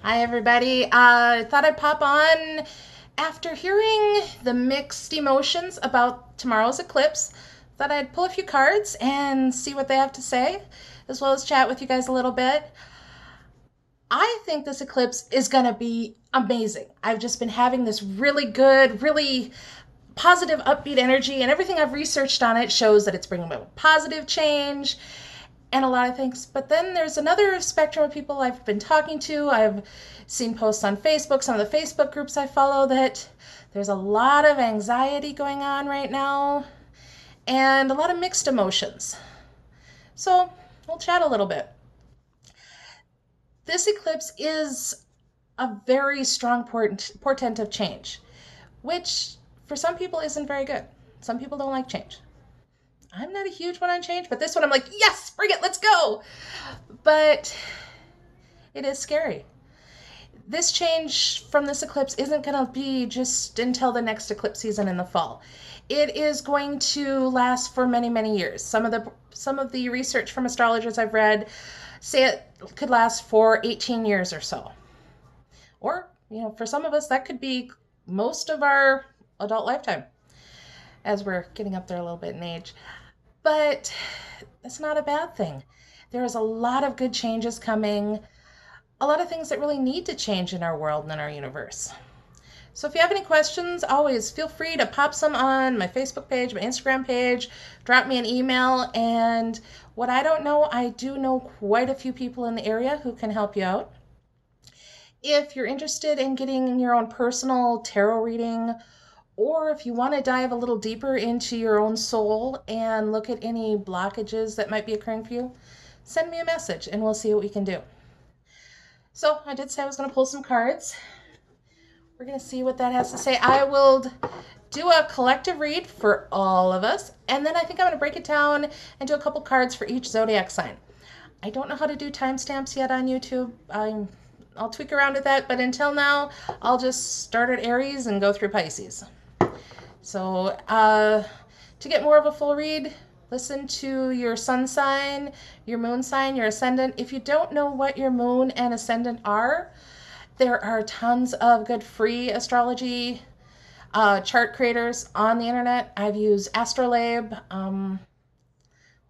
Hi, everybody. I thought I'd pop on after hearing the mixed emotions about tomorrow's eclipse. Thought I'd pull a few cards and see what they have to say, as well as chat with you guys a little bit. I think this eclipse is going to be amazing. I've just been having this really good, really positive, upbeat energy, and everything I've researched on it shows that it's bringing about positive change and a lot of things. But then there's another spectrum of people I've been talking to. I've seen posts on Facebook, some of the Facebook groups I follow, that there's a lot of anxiety going on right now and a lot of mixed emotions. So we'll chat a little bit. This eclipse is a very strong portent of change, which for some people isn't very good. Some people don't like change. I'm not a huge one on change, but this one I'm like, yes, bring it, let's go. But it is scary. This change from this eclipse isn't going to be just until the next eclipse season in the fall. It is going to last for many, many years. Some of the research from astrologers I've read say it could last for 18 years or so. Or, for some of us that could be most of our adult lifetime as we're getting up there a little bit in age. But that's not a bad thing. There is a lot of good changes coming, a lot of things that really need to change in our world and in our universe. So if you have any questions, always feel free to pop some on my Facebook page, my Instagram page, drop me an email. And what I don't know, I do know quite a few people in the area who can help you out. If you're interested in getting your own personal tarot reading, or if you want to dive a little deeper into your own soul and look at any blockages that might be occurring for you, send me a message and we'll see what we can do. So I did say I was going to pull some cards. We're going to see what that has to say. I will do a collective read for all of us, and then I think I'm going to break it down and do a couple cards for each zodiac sign. I don't know how to do timestamps yet on YouTube. I'll tweak around with that, but until now, I'll just start at Aries and go through Pisces. So to get more of a full read, listen to your sun sign, your moon sign, your ascendant. If you don't know what your moon and ascendant are, there are tons of good free astrology chart creators on the internet. I've used Astrolabe.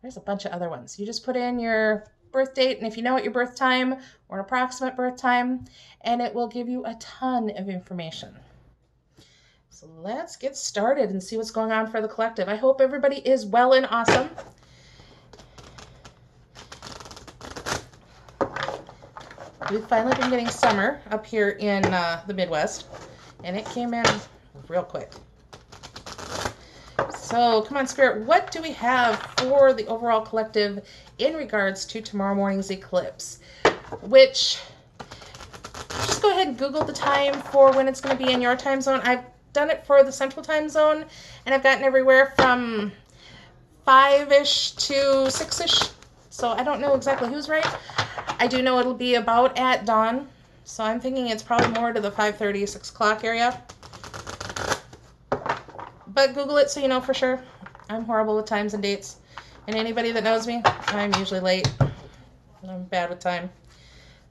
There's a bunch of other ones. You just put in your birth date, and if you know what your birth time or an approximate birth time, and it will give you a ton of information. So let's get started and see what's going on for the collective. I hope everybody is well and awesome. We've finally been getting summer up here in the Midwest, and it came in real quick. So come on, Spirit, what do we have for the overall collective in regards to tomorrow morning's eclipse? Which, just go ahead and Google the time for when it's going to be in your time zone. I've done it for the central time zone, and I've gotten everywhere from 5-ish to 6-ish. So I don't know exactly who's right. I do know it'll be about at dawn. So I'm thinking it's probably more to the 5:30, 6 o'clock area. But Google it so you know for sure. I'm horrible with times and dates. And anybody that knows me, I'm usually late. I'm bad with time.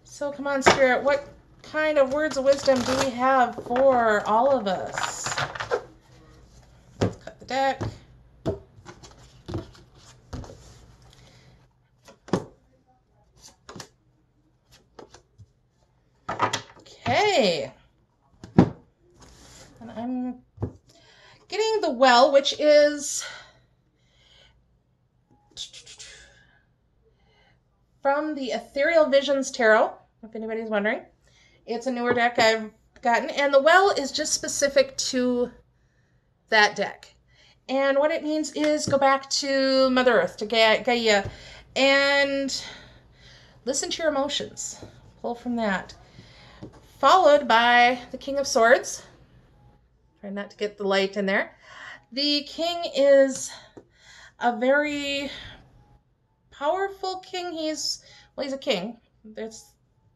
So come on, Spirit, what kind of words of wisdom do we have for all of us? Let's cut the deck. Okay. And I'm getting the Well, which is from the Ethereal Visions Tarot, if anybody's wondering. It's a newer deck I've gotten, and the Well is just specific to that deck. And what it means is go back to Mother Earth, to Gaia, and listen to your emotions. Pull from that. Followed by the King of Swords. Try not to get the light in there. The King is a very powerful king. He's a king. There's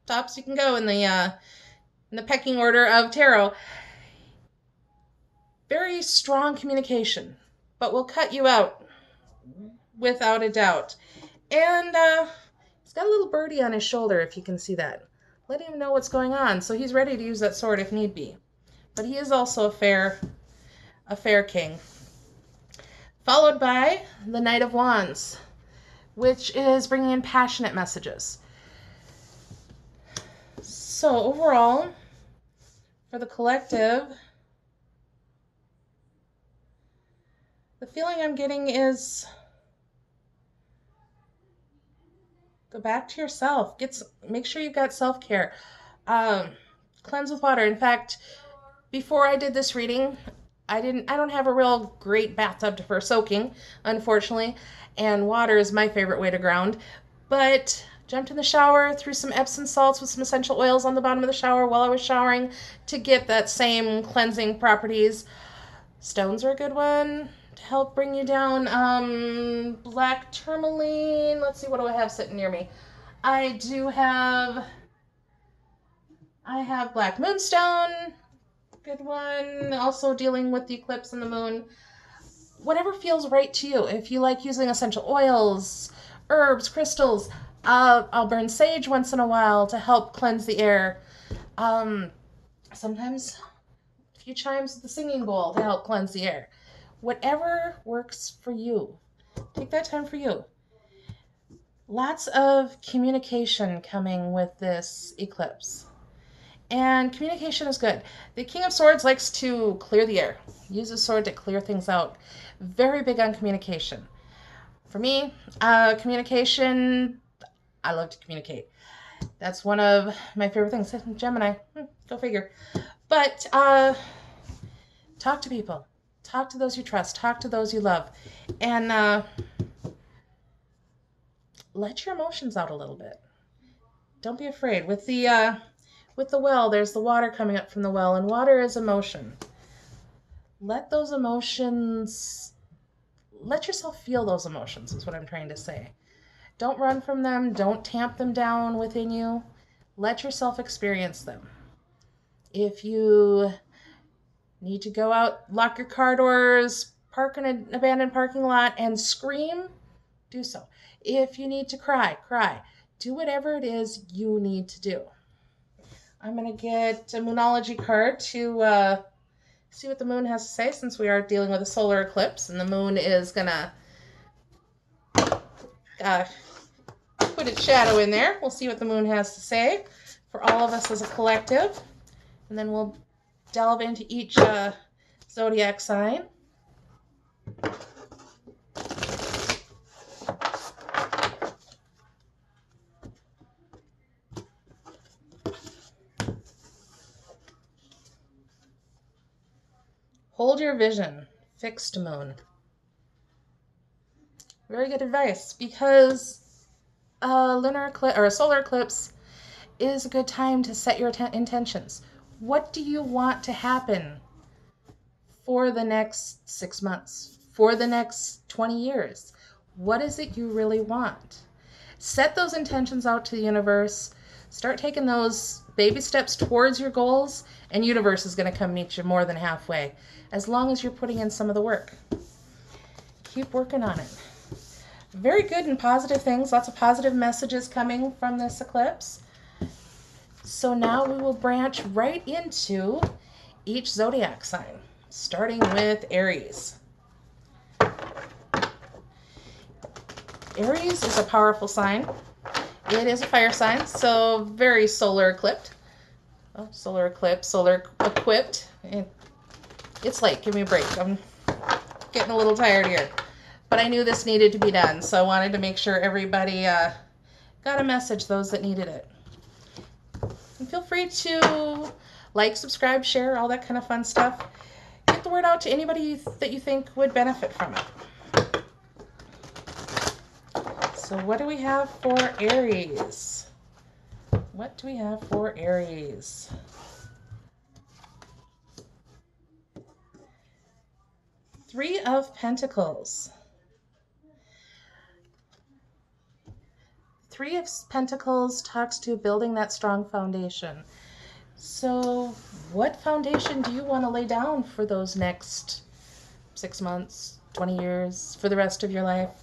tops you can go in the pecking order of tarot. Very strong communication, but will cut you out without a doubt. And he's got a little birdie on his shoulder, if you can see that. letting him know what's going on, so he's ready to use that sword if need be. But he is also a fair king. Followed by the Knight of Wands, which is bringing in passionate messages. So overall, for the collective, the feeling I'm getting is go back to yourself. Make sure you've got self-care. Cleanse with water. In fact, before I did this reading, I don't have a real great bathtub for soaking, unfortunately, and water is my favorite way to ground. But jumped in the shower, threw some Epsom salts with some essential oils on the bottom of the shower while I was showering to get that same cleansing properties. Stones are a good one to help bring you down. Black tourmaline. Let's see, what do I have sitting near me? I have black moonstone. Good one. Also dealing with the eclipse and the moon. Whatever feels right to you. If you like using essential oils, herbs, crystals, I'll burn sage once in a while to help cleanse the air. Sometimes a few chimes with the singing bowl to help cleanse the air. Whatever works for you. Take that time for you. Lots of communication coming with this eclipse. And communication is good. The King of Swords likes to clear the air. Use his sword to clear things out. Very big on communication. For me, communication, I love to communicate. That's one of my favorite things. Gemini, go figure. But talk to people. Talk to those you trust. Talk to those you love. And let your emotions out a little bit. Don't be afraid. With the well, there's the water coming up from the well, and water is emotion. Let yourself feel those emotions, is what I'm trying to say. Don't run from them. Don't tamp them down within you. Let yourself experience them. If you need to go out, lock your car doors, park in an abandoned parking lot, and scream, do so. If you need to cry, cry. Do whatever it is you need to do. I'm going to get a Moonology card to see what the moon has to say, since we are dealing with a solar eclipse, and the moon is going to put its shadow in there. We'll see what the moon has to say for all of us as a collective, and then we'll delve into each zodiac sign. Hold your vision. Fixed moon. Very good advice, because a lunar eclipse or a solar eclipse is a good time to set your intentions. What do you want to happen for the next 6 months? For the next 20 years? What is it you really want? Set those intentions out to the universe. Start taking those baby steps towards your goals, and universe is going to come meet you more than halfway, as long as you're putting in some of the work. Keep working on it. Very good and positive things. Lots of positive messages coming from this eclipse. So now we will branch right into each zodiac sign, starting with Aries. Aries is a powerful sign. It is a fire sign, so very solar equipped. Oh, solar eclipse, solar equipped. It's late. Give me a break. I'm getting a little tired here. But I knew this needed to be done, so I wanted to make sure everybody got a message, those that needed it. And feel free to like, subscribe, share, all that kind of fun stuff. Get the word out to anybody that you think would benefit from it. So what do we have for Aries? What do we have for Aries? Three of Pentacles. Three of Pentacles talks to building that strong foundation. So what foundation do you want to lay down for those next 6 months, 20 years, for the rest of your life?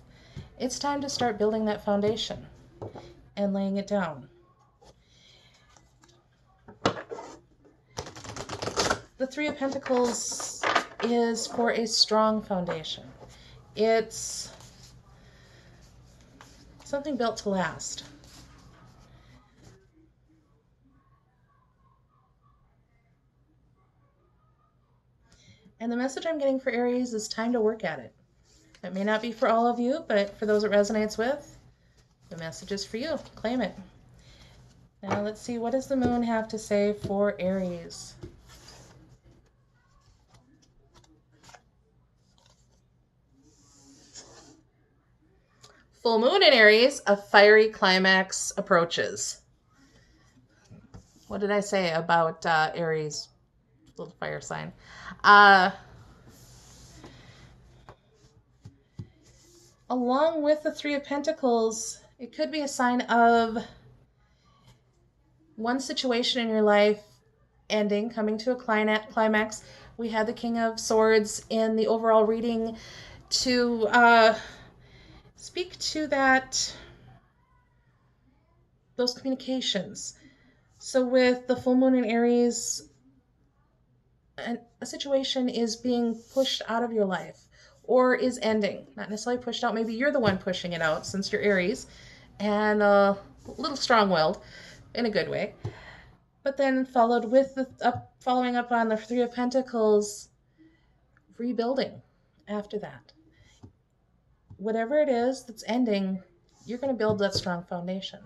It's time to start building that foundation and laying it down. the Three of Pentacles is for a strong foundation. It's something built to last. And the message I'm getting for Aries is time to work at it. It may not be for all of you, but for those it resonates with, the message is for you. Claim it. Now let's see, what does the moon have to say for Aries? Full moon in Aries, a fiery climax approaches. What did I say about Aries? Little fire sign. Along with the Three of Pentacles, it could be a sign of one situation in your life ending, coming to a climax. We had the King of Swords in the overall reading to speak to those communications. So with the full moon in Aries, a situation is being pushed out of your life or is ending. Not necessarily pushed out. Maybe you're the one pushing it out since you're Aries and a little strong-willed in a good way. But then followed with following up on the Three of Pentacles, rebuilding after that. Whatever it is that's ending, you're going to build that strong foundation.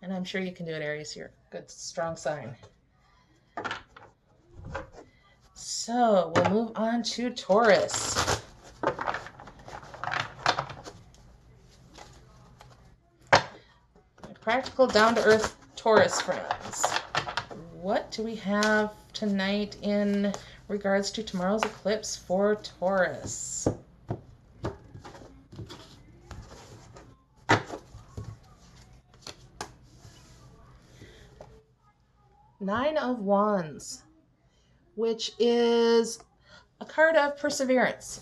And I'm sure you can do it, Aries. You're a good, strong sign. So we'll move on to Taurus. Practical, down-to-earth Taurus friends. What do we have tonight in regards to tomorrow's eclipse for Taurus? Nine of Wands, which is a card of perseverance,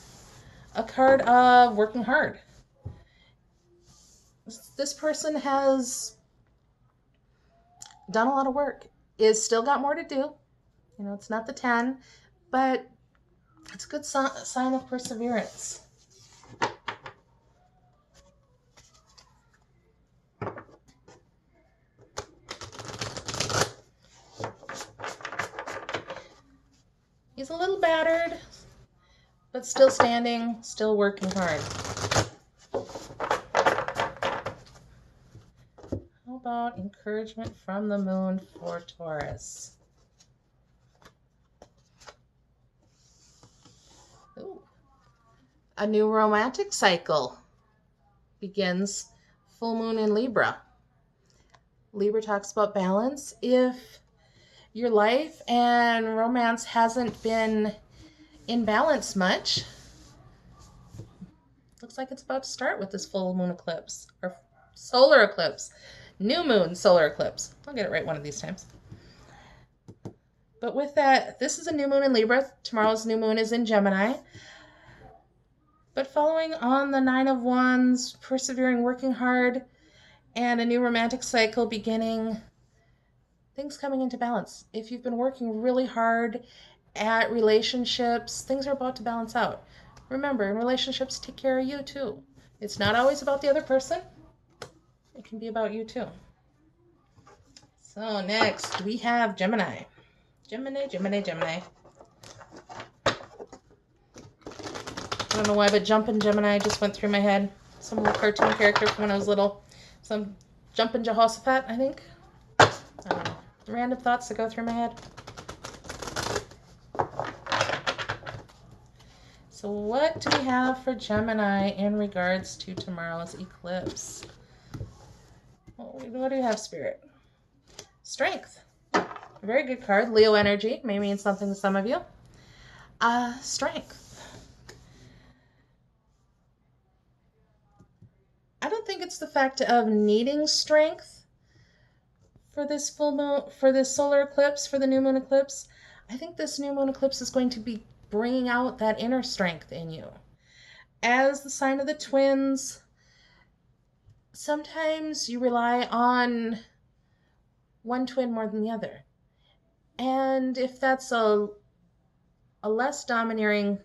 a card of working hard. This person has done a lot of work, is still got more to do. You know, it's not the 10, but it's a good sign of perseverance. He's a little battered, but still standing, still working hard. How about encouragement from the moon for Taurus? Ooh. A new romantic cycle begins. Full moon in Libra. Libra talks about balance. If your life and romance hasn't been in balance much, looks like it's about to start with this full moon eclipse, or solar eclipse. New moon solar eclipse. I'll get it right one of these times. But with that, this is a new moon in Libra. Tomorrow's new moon is in Gemini. But following on the Nine of Wands, persevering, working hard, and a new romantic cycle beginning, things coming into balance. If you've been working really hard at relationships, things are about to balance out. Remember, in relationships, take care of you too. It's not always about the other person. It can be about you too. So next we have Gemini. Gemini. I don't know why, but Jumpin' Gemini just went through my head. Some little cartoon character from when I was little. Some Jumpin' Jehoshaphat, I think. I don't know. Random thoughts that go through my head. So what do we have for Gemini in regards to tomorrow's eclipse? What do we have, Spirit? Strength. A very good card. Leo energy. May mean something to some of you. Strength. I don't think it's the fact of needing strength for this full moon, for this solar eclipse, for the new moon eclipse. I think this new moon eclipse is going to be bringing out that inner strength in you. As the sign of the twins, sometimes you rely on one twin more than the other. And if that's a less domineering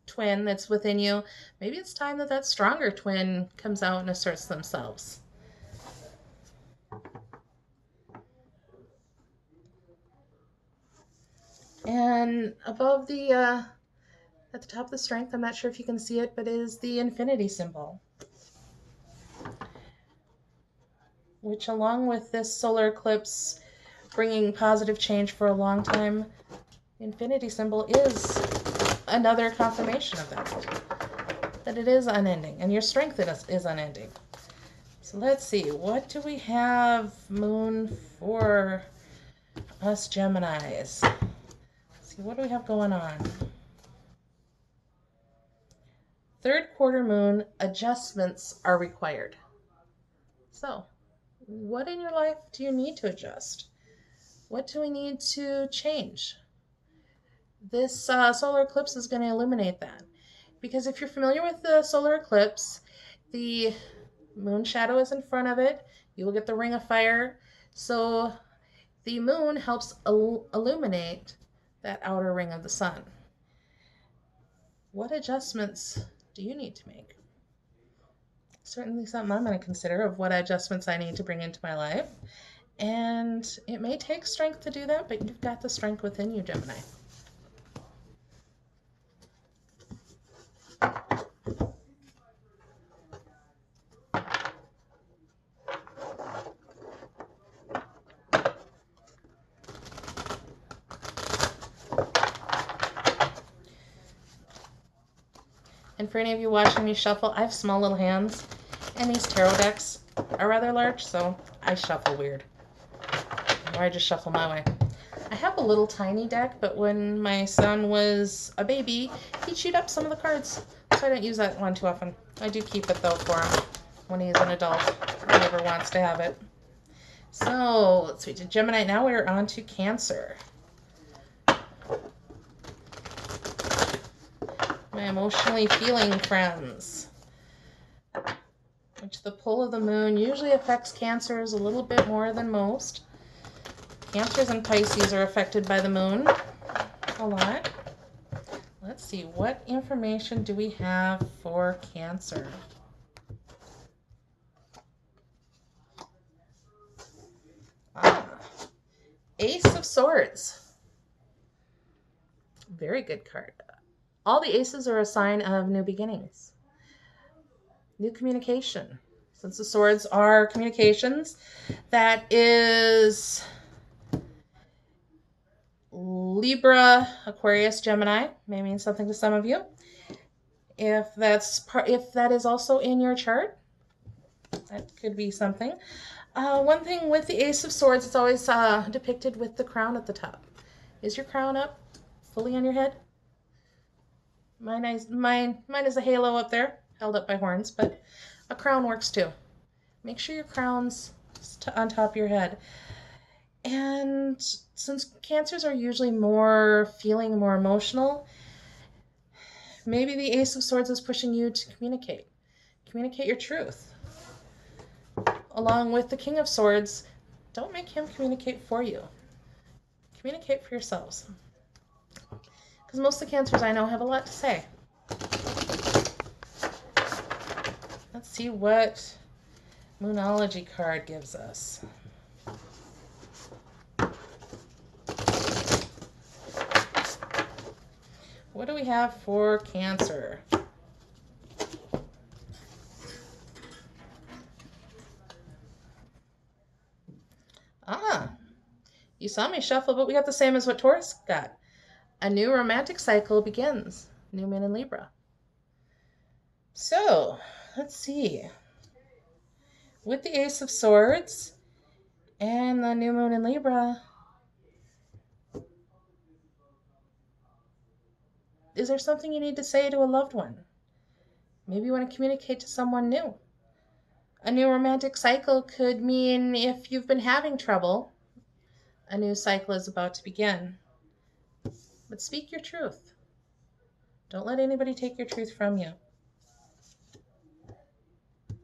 twin that's within you, maybe it's time that that stronger twin comes out and asserts themselves. And above the at the top of the strength, I'm not sure if you can see it, but is the infinity symbol, which along with this solar eclipse bringing positive change for a long time, the infinity symbol is another confirmation of that it is unending, and your strength is unending. So let's see, what do we have, Moon, for us Geminis? Let's see, what do we have going on? Third quarter Moon, adjustments are required. So, what in your life do you need to adjust? What do we need to change? This solar eclipse is going to illuminate that. Because if you're familiar with the solar eclipse, the moon shadow is in front of it. You will get the ring of fire. So the moon helps illuminate that outer ring of the sun. What adjustments do you need to make? Certainly something I'm going to consider of what adjustments I need to bring into my life. And it may take strength to do that, but you've got the strength within you, Gemini. And for any of you watching me shuffle, I have small little hands, and these tarot decks are rather large, so I shuffle weird. Or I just shuffle my way. I have a little tiny deck, but when my son was a baby, he chewed up some of the cards, so I don't use that one too often. I do keep it, though, for him when he's an adult, or never wants to have it. So, let's see, to Gemini, now we're on to Cancer. My emotionally feeling friends, which the pull of the moon usually affects Cancers a little bit more than most. Cancers and Pisces are affected by the moon a lot. Let's see, what information do we have for Cancer? Ace of Swords. Very good card. All the aces are a sign of new beginnings. New communication. Since the swords are communications, that is Libra, Aquarius, Gemini. May mean something to some of you. If that is also in your chart, that could be something. One thing with the Ace of Swords, it's always depicted with the crown at the top. Is your crown up fully on your head? Mine is a halo up there, held up by horns, but a crown works too. Make sure your crown's on top of your head. And since Cancers are usually more feeling, more emotional, maybe the Ace of Swords is pushing you to communicate. Communicate your truth. Along with the King of Swords, don't make him communicate for you. Communicate for yourselves. Because most of the Cancers I know have a lot to say. Let's see what Moonology card gives us. What do we have for Cancer? You saw me shuffle, but we got the same as what Taurus got. A new romantic cycle begins. New moon in Libra. So, let's see. With the Ace of Swords and the new moon in Libra, is there something you need to say to a loved one? Maybe you want to communicate to someone new. A new romantic cycle could mean if you've been having trouble, a new cycle is about to begin. But speak your truth. Don't let anybody take your truth from you.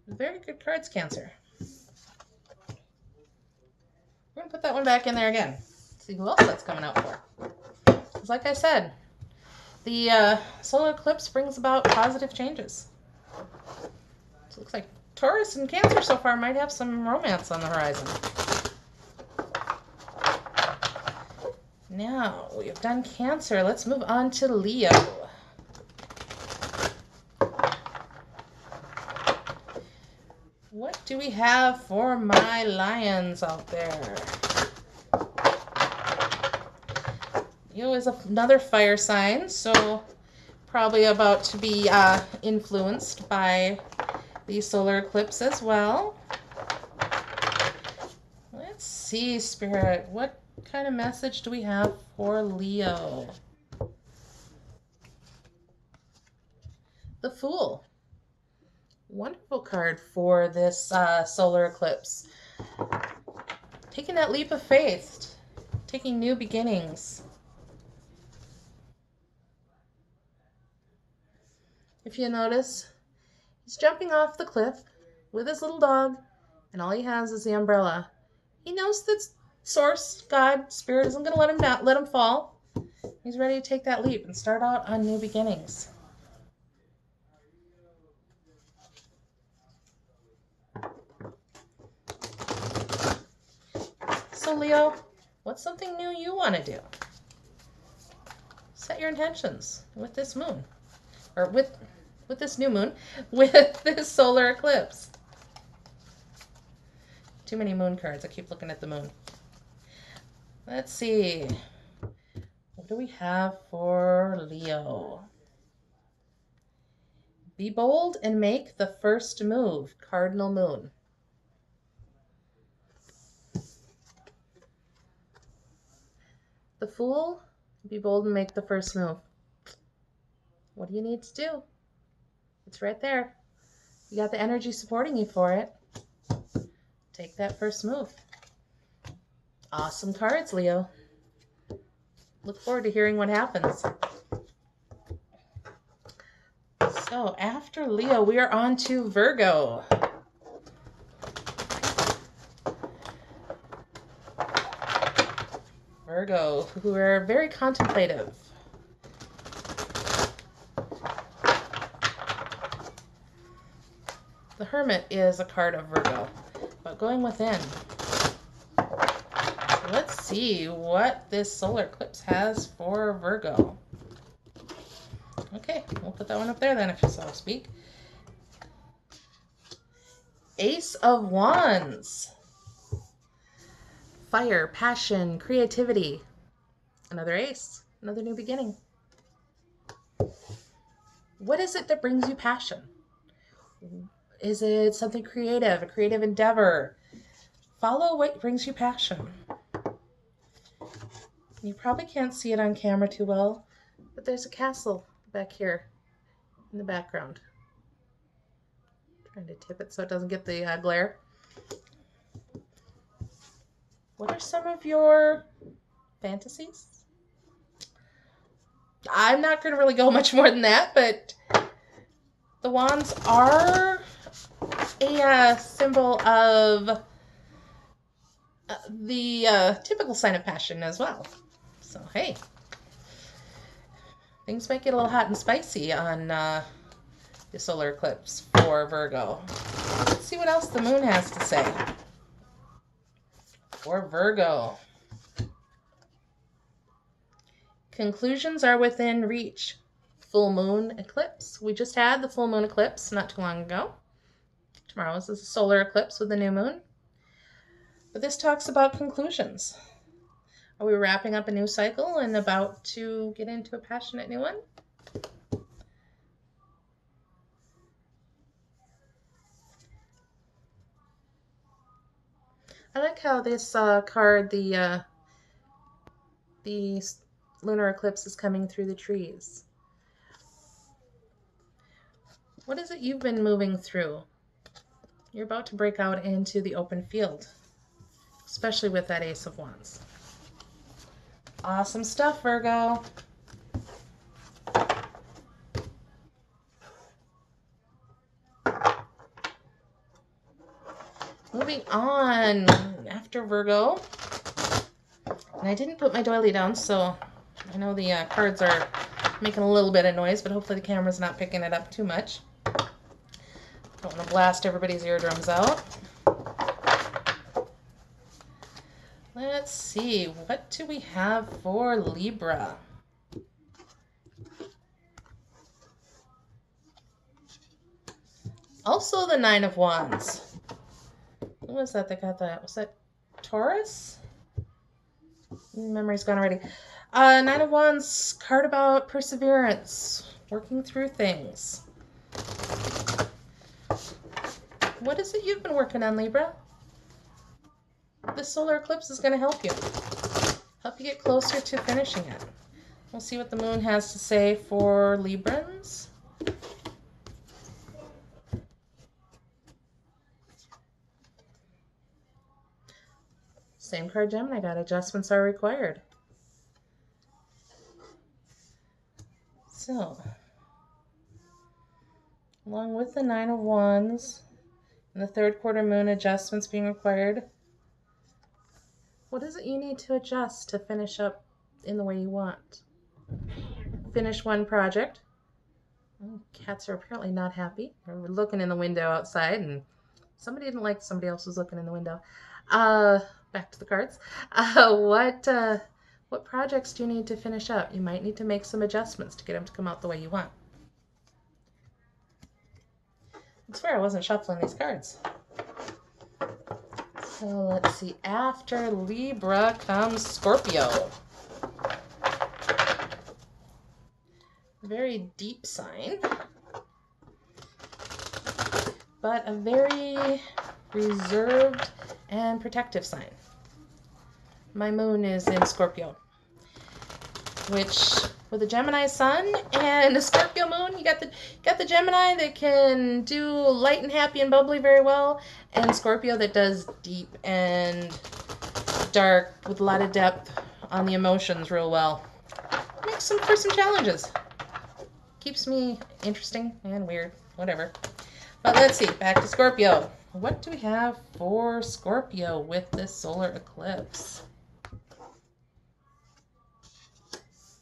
Very good cards, Cancer. We're going to put that one back in there again. See who else that's coming out for. Because like I said, the solar eclipse brings about positive changes. So it looks like Taurus and Cancer so far might have some romance on the horizon. Now, we've done Cancer. Let's move on to Leo. What do we have for my lions out there? Leo is another fire sign, so probably about to be influenced by the solar eclipse as well. Let's see, Spirit, what kind of message do we have for Leo? The Fool. Wonderful card for this solar eclipse. Taking that leap of faith, taking new beginnings. If you notice, he's jumping off the cliff with his little dog, and all he has is the umbrella. He knows that Source, God, Spirit isn't going to let him fall. He's ready to take that leap and start out on new beginnings. So Leo, what's something new you want to do? Set your intentions with this moon, or with this new moon, with this solar eclipse. Too many moon cards. I keep looking at the moon. Let's see. What do we have for Leo? Be bold and make the first move. Cardinal Moon. The Fool. Be bold and make the first move. What do you need to do? It's right there. You got the energy supporting you for it. Take that first move. Awesome cards, Leo. Look forward to hearing what happens. So after Leo, we are on to Virgo. Virgo, who are very contemplative. The Hermit is a card of Virgo, but going within. Let's see what this solar eclipse has for Virgo. Okay, we'll put that one up there then, if you so speak. Ace of Wands. Fire, passion, creativity. Another ace, another new beginning. What is it that brings you passion? Is it something creative, a creative endeavor? Follow what brings you passion. You probably can't see it on camera too well, but there's a castle back here in the background. Trying to tip it so it doesn't get the glare. What are some of your fantasies? I'm not going to really go much more than that, but the wands are a symbol of the typical sign of passion as well. So, hey, things might get a little hot and spicy on the solar eclipse for Virgo. Let's see what else the moon has to say for Virgo. Conclusions are within reach. Full moon eclipse. We just had the full moon eclipse not too long ago. Tomorrow is a solar eclipse with the new moon. But this talks about conclusions. Are we wrapping up a new cycle and about to get into a passionate new one? I like how this card, the lunar eclipse is coming through the trees. What is it you've been moving through? You're about to break out into the open field, especially with that Ace of Wands. Awesome stuff, Virgo. Moving on, after Virgo, And I didn't put my doily down, so I know the cards are making a little bit of noise, but hopefully the camera's not picking it up too much. Don't want to blast everybody's eardrums out. Let's see, what do we have for Libra? Also the Nine of Wands. Who was that got that? Was that Taurus? Memory's gone already. Nine of Wands, card about perseverance, working through things. What is it you've been working on, Libra? This solar eclipse is going to help you get closer to finishing it. We'll see what the moon has to say for Librans. Same card, Gemini got. Adjustments are required. So, along with the Nine of Wands and the third quarter moon, adjustments being required. What is it you need to adjust to finish up in the way you want? Finish one project. Oh, cats are apparently not happy. We're looking in the window outside, and somebody didn't like somebody else was looking in the window. Back to the cards. What projects do you need to finish up? You might need to make some adjustments to get them to come out the way you want. I swear I wasn't shuffling these cards. So let's see. After Libra comes Scorpio. A very deep sign, but a very reserved and protective sign. My moon is in Scorpio, which with a Gemini sun and a Scorpio moon, you got the Gemini that can do light and happy and bubbly very well, and Scorpio that does deep and dark with a lot of depth on the emotions real well. Makes for some challenges. Keeps me interesting and weird, whatever. But let's see, back to Scorpio. What do we have for Scorpio with this solar eclipse?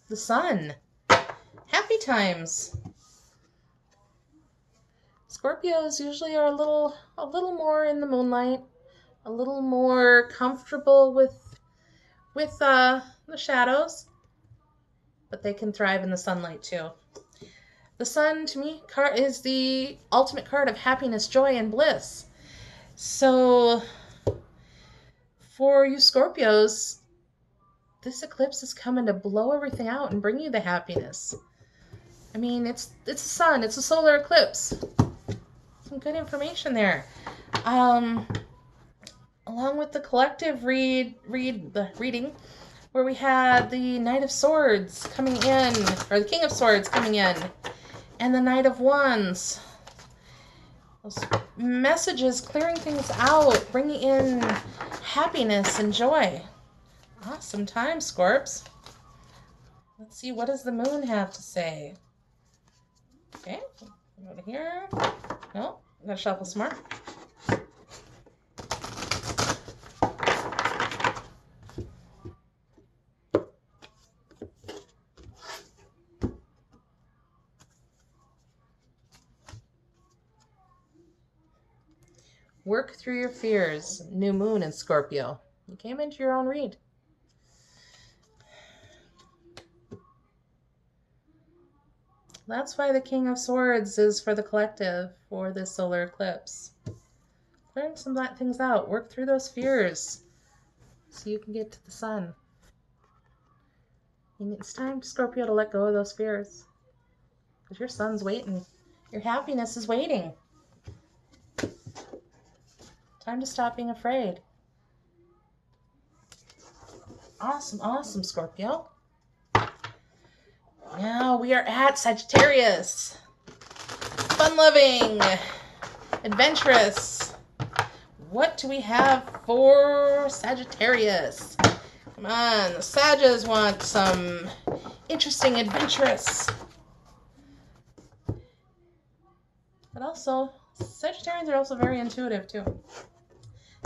The sun. Happy times. Scorpios usually are a little more in the moonlight, a little more comfortable with the shadows, but they can thrive in the sunlight too. The sun, to me, is the ultimate card of happiness, joy, and bliss. So, for you Scorpios, this eclipse is coming to blow everything out and bring you the happiness. I mean, it's the sun. It's a solar eclipse. Some good information there. Along with the collective reading, where we had the Knight of Swords coming in, or the King of Swords coming in, and the Knight of Wands. Those messages clearing things out, bringing in happiness and joy. Awesome time, Scorps. Let's see, what does the moon have to say? Okay, go to here. No, I'm gonna shuffle some more. Work through your fears. New moon in Scorpio. You came into your own read. That's why the King of Swords is for the collective for this solar eclipse. Clearing some things out. Work through those fears so you can get to the sun. And it's time, Scorpio, to let go of those fears. Because your sun's waiting. Your happiness is waiting. Time to stop being afraid. Awesome, awesome, Scorpio. Now we are at Sagittarius. Fun-loving, adventurous. What do we have for Sagittarius? Come on, the Sagittarius want some interesting, adventurous. But also, Sagittarians are also very intuitive too.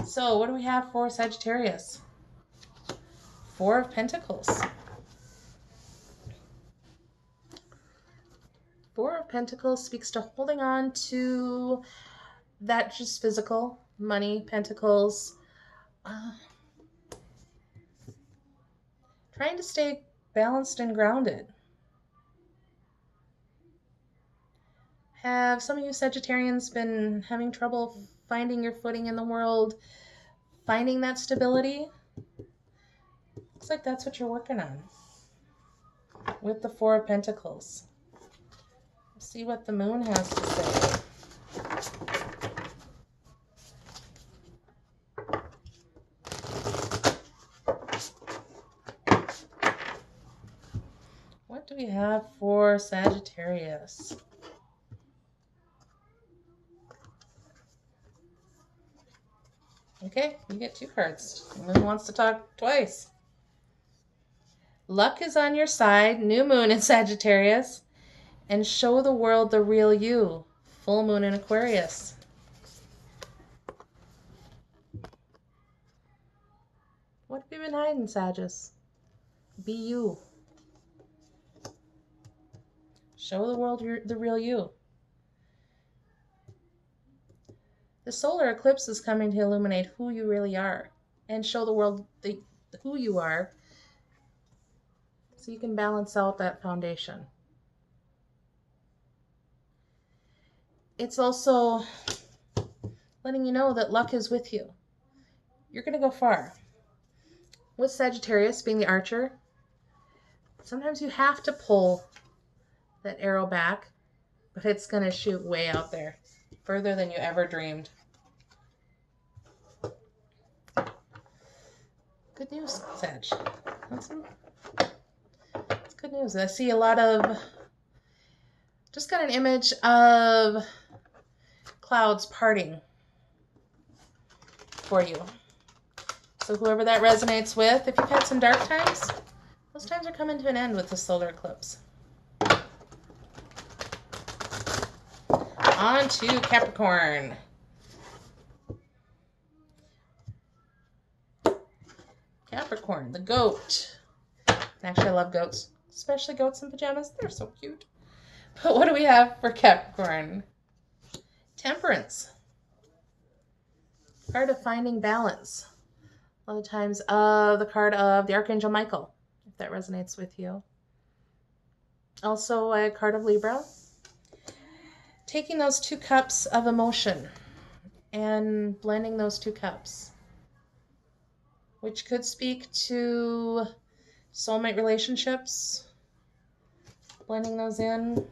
So what do we have for Sagittarius? Four of Pentacles. Four of Pentacles speaks to holding on to that just physical, money, pentacles. Trying to stay balanced and grounded. Have some of you Sagittarians been having trouble finding your footing in the world, finding that stability? Looks like that's what you're working on with the Four of Pentacles. Let's see what the Moon has to say. What do we have for Sagittarius? Okay, you get two cards. The Moon wants to talk twice. Luck is on your side. New Moon in Sagittarius. And show the world the real you. Full Moon in Aquarius. What have you been hiding, Sagittarius? Be you. Show the world the real you. The solar eclipse is coming to illuminate who you really are and show the world who you are so you can balance out that foundation. It's also letting you know that luck is with you. You're going to go far. With Sagittarius being the archer, sometimes you have to pull that arrow back, but it's going to shoot way out there, further than you ever dreamed. Good news, Sag. That's good news. I see a lot of, just got an image of clouds parting for you. So whoever that resonates with, if you've had some dark times, those times are coming to an end with the solar eclipse. On to Capricorn. Capricorn, the goat. Actually, I love goats, especially goats in pajamas. They're so cute. But what do we have for Capricorn? Temperance. Card of finding balance. A lot of times the card of the Archangel Michael, if that resonates with you. Also a card of Libra. Taking those two cups of emotion and blending those two cups, which could speak to soulmate relationships, blending those in.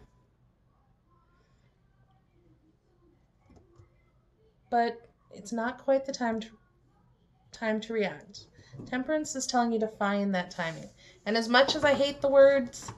But it's not quite the time to react. Temperance is telling you to find that timing. And as much as I hate the words